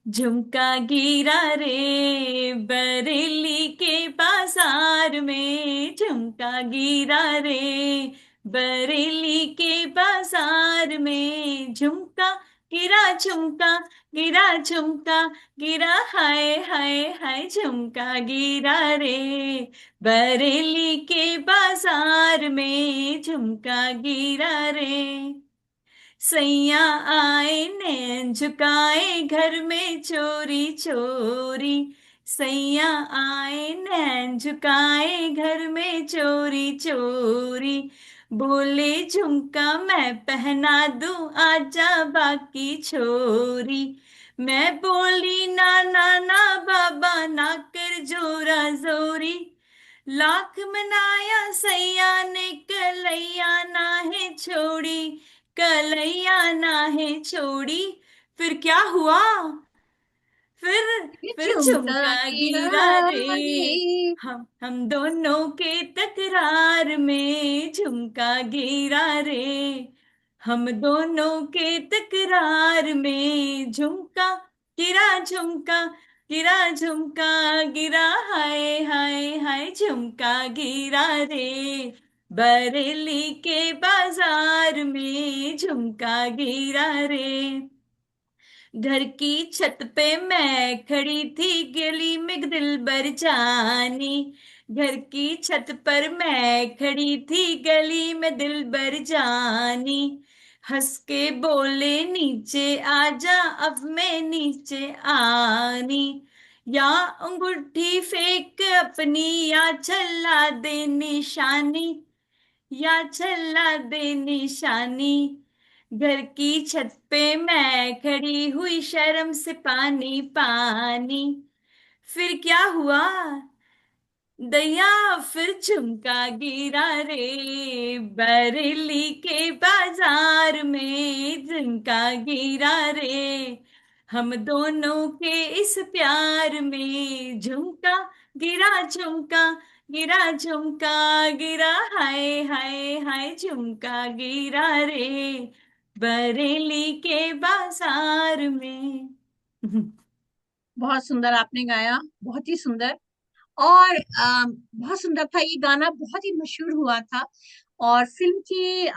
झुमका गिरा रे, बरेली के बाजार में झुमका गिरा रे, बरेली के बाजार में झुमका गिरा, झुमका गिरा, झुमका गिरा, हाय हाय हाय झुमका गिरा रे, बरेली के बाजार में झुमका गिरा रे। सैया आए नैन झुकाए घर में चोरी चोरी, सैया आए नैन झुकाए घर में चोरी चोरी, बोले झुमका मैं पहना दूं आजा बाकी छोरी, मैं बोली ना ना ना बाबा ना कर जोरा जोरी, लाख मनाया सैया ने कलैया ना है छोड़ी, कलैया ना है छोड़ी, फिर क्या हुआ, फिर ये फिर झुमका झुमका गिरा गिरा रे, रे। हम दोनों के तकरार में झुमका गिरा रे, हम दोनों के तकरार में झुमका गिरा, झुमका गिरा, झुमका गिरा, हाय हाय हाय झुमका गिरा रे, बरेली के बाजार में झुमका गिरा रे। घर की छत पे मैं खड़ी थी गली में दिलबर जानी, घर की छत पर मैं खड़ी थी गली में दिलबर जानी, हंस के बोले नीचे आजा अब मैं नीचे आनी, या अंगूठी फेंक अपनी या चला दे निशानी, या चला दे निशानी, घर की छत पे मैं खड़ी हुई शर्म से पानी पानी, फिर क्या हुआ दया, फिर झुमका गिरा रे, बरेली के बाजार में झुमका गिरा रे, हम दोनों के इस प्यार में झुमका गिरा, झुमका गिरा, झुमका गिरा, हाय हाय हाय झुमका गिरा रे, बरेली के बाजार में। बहुत सुंदर आपने गाया, बहुत ही सुंदर। और बहुत सुंदर था ये गाना, बहुत ही मशहूर हुआ था। और फिल्म की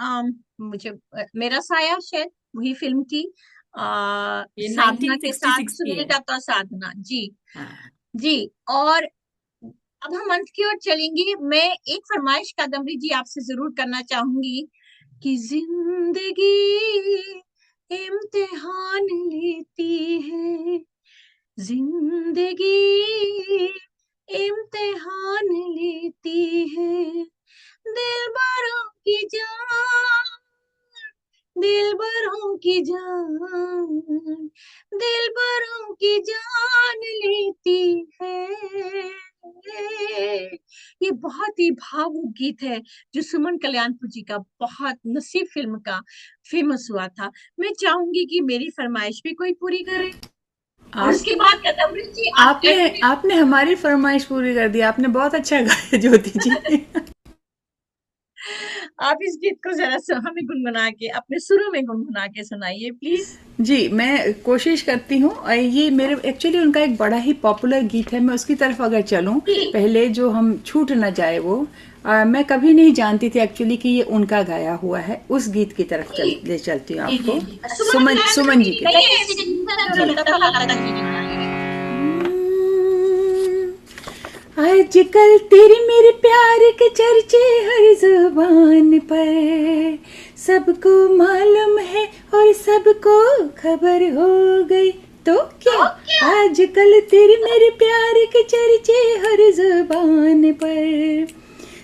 मुझे मेरा साया शायद वही फिल्म थी, ये साधना के साथ 1966 की सुनील है। दत्त और साधना जी। हाँ। जी। और अब हम अंत की ओर चलेंगे। मैं एक फरमाइश कादम्बरी जी आपसे जरूर करना चाहूंगी कि जिंदगी इम्तिहान लेती है, जिंदगी इम्तिहान लेती है, दिलबरों की जान, दिलबरों की जान, दिलबरों की जान लेती है। ये बहुत ही भावुक गीत है जो सुमन कल्याणपुर जी का बहुत नसीब फिल्म का फेमस हुआ था। मैं चाहूंगी कि मेरी फरमाइश भी कोई पूरी करे। और आप उसके बाद कादम्बरी जी आप आपने आपने हमारी फरमाइश पूरी कर दी। आपने बहुत अच्छा गाया ज्योति जी। आप इस गीत को जरा हमें गुनगुना के अपने सुरों में गुनगुना के सुनाइए प्लीज। जी, मैं कोशिश करती हूँ। ये मेरे एक्चुअली उनका एक बड़ा ही पॉपुलर गीत है। मैं उसकी तरफ अगर चलूँ, पहले जो हम छूट ना जाए वो, मैं कभी नहीं जानती थी एक्चुअली कि ये उनका गाया हुआ है। उस गीत की तरफ ले चलती हूँ आपको। सुमन जी की तरफ। आजकल तेरे मेरे प्यार के चर्चे हर जुबान पर, सबको मालूम है और सबको खबर हो गई। तो क्या आजकल तेरे मेरे प्यार के चर्चे हर जुबान पर,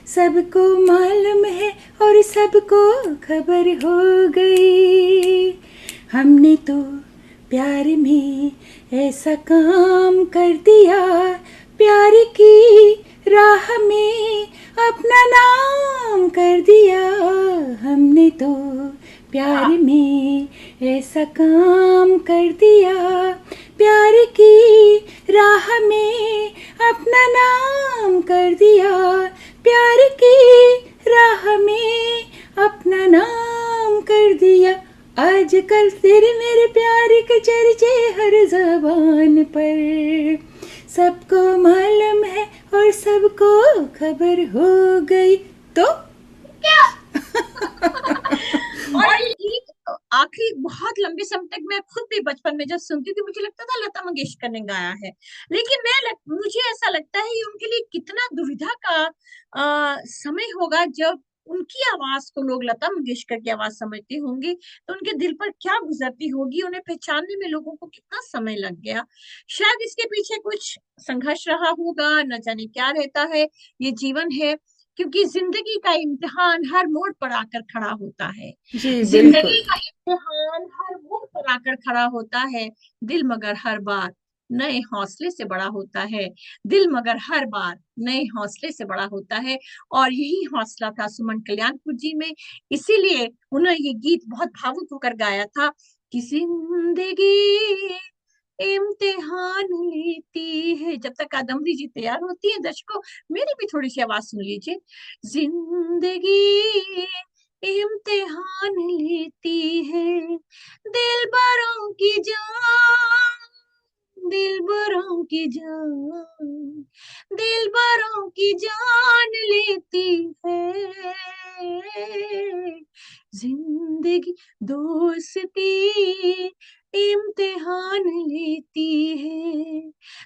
सबको मालूम है और सबको खबर हो गई। हमने तो प्यार में ऐसा काम कर दिया, प्यार की राह में अपना नाम कर दिया। हमने तो प्यार में ऐसा काम कर दिया, प्यार की राह में अपना नाम कर दिया, प्यार की राह में अपना नाम कर दिया। आजकल तेरे मेरे प्यार के चर्चे हर ज़बान पर, सबको मालूम है और सबको खबर हो गई। तो और ये गीत आखिरी बहुत लंबे समय तक मैं खुद भी बचपन में जब सुनती थी मुझे लगता था लता मंगेशकर ने गाया है, लेकिन मुझे ऐसा लगता है ये उनके लिए कितना दुविधा का समय होगा जब उनकी आवाज को लोग लता मंगेशकर की आवाज समझते होंगे तो उनके दिल पर क्या गुजरती होगी, उन्हें पहचानने में लोगों को कितना समय लग गया। शायद इसके पीछे कुछ संघर्ष रहा होगा, न जाने क्या रहता है। ये जीवन है, क्योंकि जिंदगी का इम्तिहान हर मोड़ पर आकर खड़ा होता है। जी बिल्कुल, जिंदगी का इम्तिहान हर मोड़ पर आकर खड़ा होता है। दिल मगर हर बार नए हौसले से बड़ा होता है, दिल मगर हर बार नए हौसले से बड़ा होता है। और यही हौसला था सुमन कल्याणपुर जी में, इसीलिए उन्होंने ये गीत बहुत भावुक होकर गाया था कि जिंदगी इम्तिहान लेती है। जब तक कादम्बरी जी तैयार होती है, दर्शकों मेरी भी थोड़ी सी आवाज सुन लीजिए। जिंदगी इम्तिहान लेती है, दिलबरों की जान, दिलबरों की जान, दिलबरों की जान लेती है। जिंदगी दोस्ती इम्तिहान लेती है,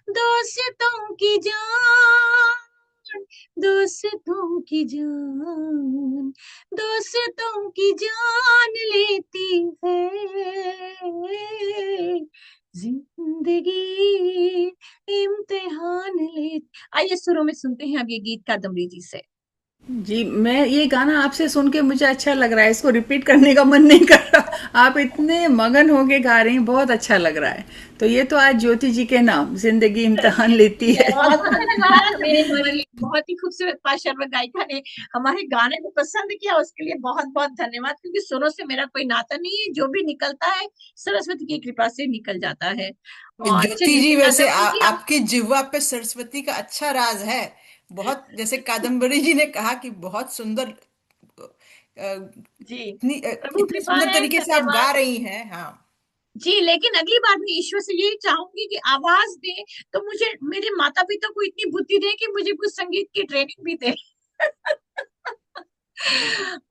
दोस्तों की जान, दोस्तों की जान, दोस्तों की जान लेती है। जिंदगी इम्तिहान ले। आइए शुरू में सुनते हैं अब ये गीत कादम्बरी जी से। जी मैं ये गाना आपसे सुन के मुझे अच्छा लग रहा है, इसको रिपीट करने का मन नहीं कर रहा। आप इतने मगन होके गा रही हैं, बहुत अच्छा लग रहा है। तो ये तो आज ज्योति जी के नाम जिंदगी इम्तिहान लेती है। बहुत धन्यवाद, मेरे हमारी बहुत ही खूबसूरत पार्श्व गायिका ने हमारे गाने को पसंद किया, उसके लिए बहुत बहुत धन्यवाद। क्योंकि सुरों से मेरा कोई नाता नहीं है, जो भी निकलता है सरस्वती की कृपा से निकल जाता है। और ज्योति जी, चलिए वैसे कादम्बरी जी हम आपकी जिह्वा पे सरस्वती का अच्छा राज है। बहुत, जैसे कादम्बरी जी ने कहा कि बहुत सुंदर, जी प्रभु इतने कृपा सुंदर है, तरीके से आप गा धन्यवाद रही हैं। हाँ, जी। लेकिन अगली बार मैं ईश्वर से यही चाहूंगी कि आवाज दे तो मुझे मेरे माता पिता को इतनी बुद्धि दे कि मुझे कुछ संगीत की ट्रेनिंग भी दे।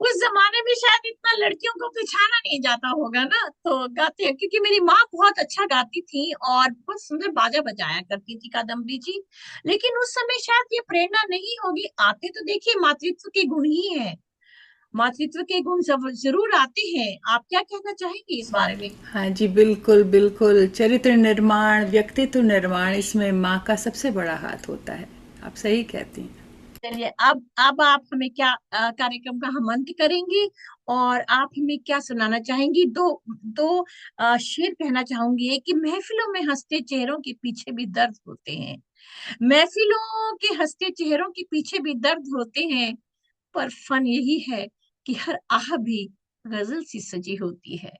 उस जमाने में शायद इतना लड़कियों को पहचाना नहीं जाता होगा ना, तो गाते हैं। क्योंकि मेरी माँ बहुत अच्छा गाती थी और बहुत सुंदर बाजा बजाया करती थी कादम्बरी जी, लेकिन उस समय शायद ये प्रेरणा नहीं होगी। आते तो देखिए मातृत्व के गुण ही है, मातृत्व के गुण जरूर आते हैं। आप क्या कहना चाहेंगे इस बारे में? हाँ जी बिल्कुल बिल्कुल, चरित्र निर्माण, व्यक्तित्व निर्माण, इसमें माँ का सबसे बड़ा हाथ होता है। आप सही कहती हैं। चलिए अब आप हमें क्या कार्यक्रम का हम अंत करेंगे और आप हमें क्या सुनाना चाहेंगी? दो दो शेर कहना चाहूंगी। एक कि महफिलों में हंसते चेहरों के पीछे भी दर्द होते हैं, महफिलों के हंसते चेहरों के पीछे भी दर्द होते हैं, पर फन यही है कि हर आह भी गजल सी सजी होती है।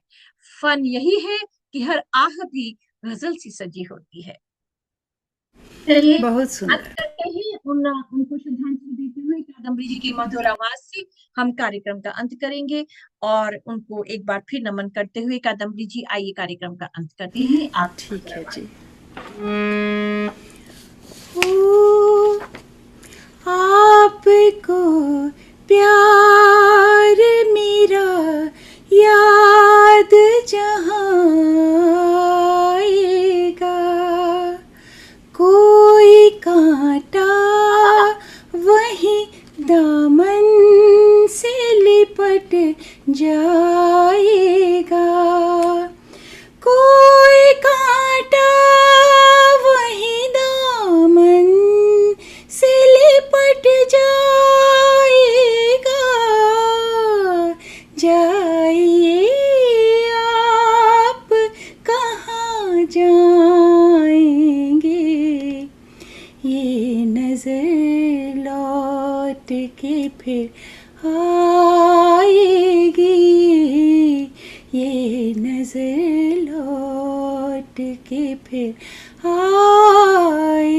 फन यही है कि हर आह भी गजल सी सजी होती है। चलिए बहुत अंत सुंदर। करते हैं उनको श्रद्धांजलि देते हुए कादम्बरी जी की मधुर आवाज से हम कार्यक्रम का अंत करेंगे। और उनको एक बार फिर नमन करते हुए कादम्बरी जी आइए कार्यक्रम का अंत करते हैं। आप ठीक है जी। ओ, आपको प्यार मेरा याद जहाँ आएगा, कोई कांटा जाएगा, कोई कांटा वही दामन से लिपट जाएगा। जाइए आप कहाँ जाएंगे, ये नजर लौट के फिर आएगी, ये नजर लौट के फिर आएगी।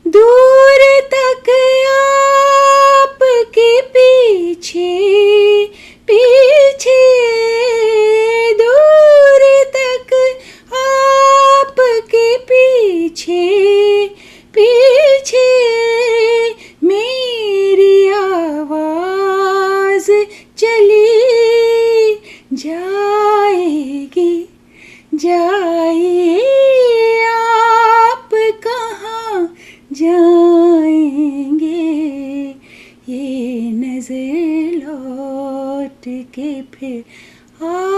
दूर तक आपके पीछे पीछे, दूर तक आपके पीछे पीछे, मेरी आवाज चली जाएगी। जाइए आप कहाँ जाएंगे, ये नजर लौट के फिर आएगी।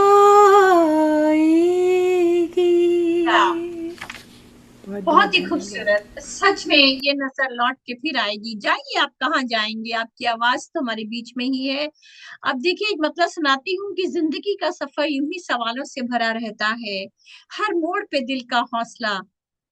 बहुत ही खूबसूरत, सच में ये नजर लौट के फिर आएगी। जाइए आप कहाँ जाएंगे, आपकी आवाज तो हमारे बीच में ही है। अब देखिए, एक मतलब सुनाती हूँ कि जिंदगी का सफर यूं ही सवालों से भरा रहता है। हर मोड़ पे दिल का हौसला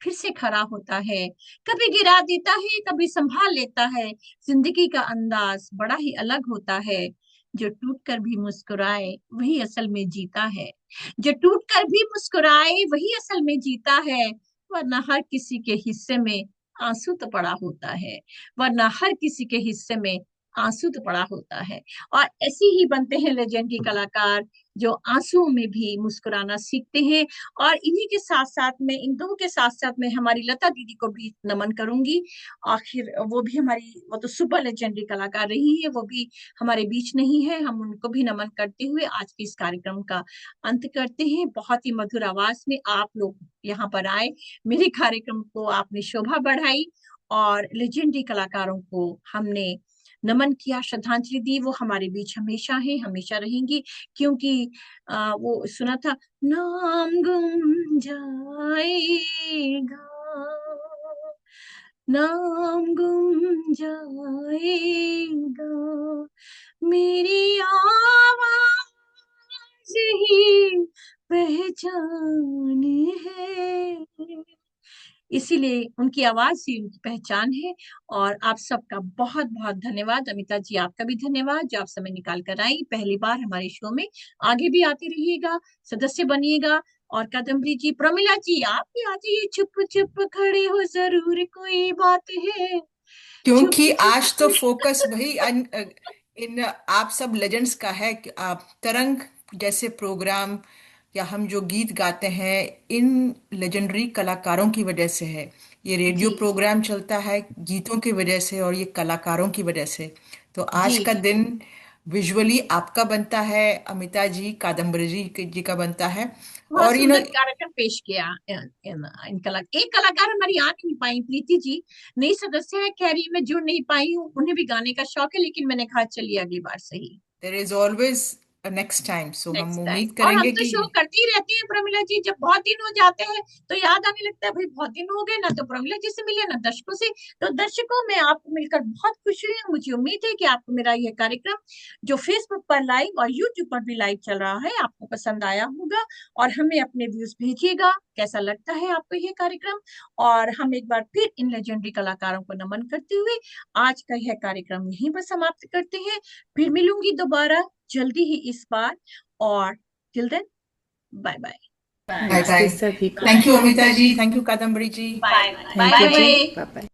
फिर से खड़ा होता है, कभी गिरा देता है, कभी संभाल लेता है। जिंदगी का अंदाज बड़ा ही अलग होता है। जो टूट कर भी मुस्कुराए वही असल में जीता है, जो टूट कर भी मुस्कुराए वही असल में जीता है। वरना हर किसी के हिस्से में आंसू तो पड़ा होता है, वरना हर किसी के हिस्से में आंसू तो पड़ा होता है। और ऐसे ही बनते हैं लेजेंडरी कलाकार, जो आंसुओं में भी मुस्कुराना सीखते हैं। और इन्हीं के साथ साथ में, इन दोनों के साथ साथ में हमारी लता दीदी को भी नमन करूंगी। आखिर वो भी हमारी, वो तो सुपर लेजेंडरी कलाकार रही है, वो भी हमारे बीच नहीं है। हम उनको भी नमन करते हुए आज के इस कार्यक्रम का अंत करते हैं। बहुत ही मधुर आवाज में आप लोग यहाँ पर आए, मेरे कार्यक्रम को आपने शोभा बढ़ाई, और लेजेंडरी कलाकारों को हमने नमन किया, श्रद्धांजलि दी। वो हमारे बीच हमेशा है, हमेशा रहेंगी, क्योंकि वो सुना था, नाम गुम जाएगा, नाम गुम जाएगा, मेरी आवाज ही पहचान है। इसीलिए उनकी आवाज ही उनकी पहचान है। और आप सबका बहुत बहुत धन्यवाद। अमिता जी, आपका भी धन्यवाद जो आप समय निकाल कर आई, पहली बार हमारे शो में। आगे भी आते रहिएगा, सदस्य बनिएगा। और कादम्बरी जी, प्रमिला जी, आप भी आ जाइए, चुप चुप खड़े हो, जरूर कोई बात है, चुप क्योंकि चुप। आज तो फोकस वही इन आप सब लेजेंड्स का है कि आप तरंग जैसे प्रोग्राम या हम जो गीत गाते हैं, इन लेजेंडरी कलाकारों की वजह से है। ये रेडियो जी प्रोग्राम चलता है गीतों की वजह से और ये कलाकारों की वजह से। तो आज जी का जी। दिन विजुअली आपका बनता है, अमिता जी, कादम्बरी जी का बनता है। बहुत और सुंदर कार्यक्रम पेश किया। इन एक कलाकार हमारी आ नहीं पाई, प्रीति जी नई सदस्य है, कह रही मैं जुड़ नहीं पाई हूँ, उन्हें भी गाने का शौक है, लेकिन मैंने कहा चलिए अगली बार सही, there is always next time, so हम नेक्स्ट टाइम। उम्मीद और हम करेंगे तो कि शो करती ही रहती है प्रमिला जी, जब बहुत दिन हो जाते हैं तो याद आने लगता है, भाई बहुत दिन हो गए ना तो प्रमिला जी से मिले ना दर्शकों से। तो दर्शकों, मैं आपको मिलकर बहुत खुश हुई हूँ। मुझे उम्मीद है कि आपको मेरा यह कार्यक्रम, जो फेसबुक पर लाइव और यूट्यूब पर भी लाइव चल रहा है, आपको पसंद आया होगा। और हमें अपने व्यूज भेजिएगा, कैसा लगता है आपको यह कार्यक्रम। और हम एक बार फिर इन लेजेंडरी कलाकारों को नमन करते हुए आज का यह कार्यक्रम यहीं पर समाप्त करते हैं। फिर मिलूंगी दोबारा जल्दी ही इस बार। और till then, bye bye. Bye नमस्ते बाय। सभी को। Thank you Amita ji, thank you Kadambari ji. Bye thank you bye जी, बाय। Bye bye.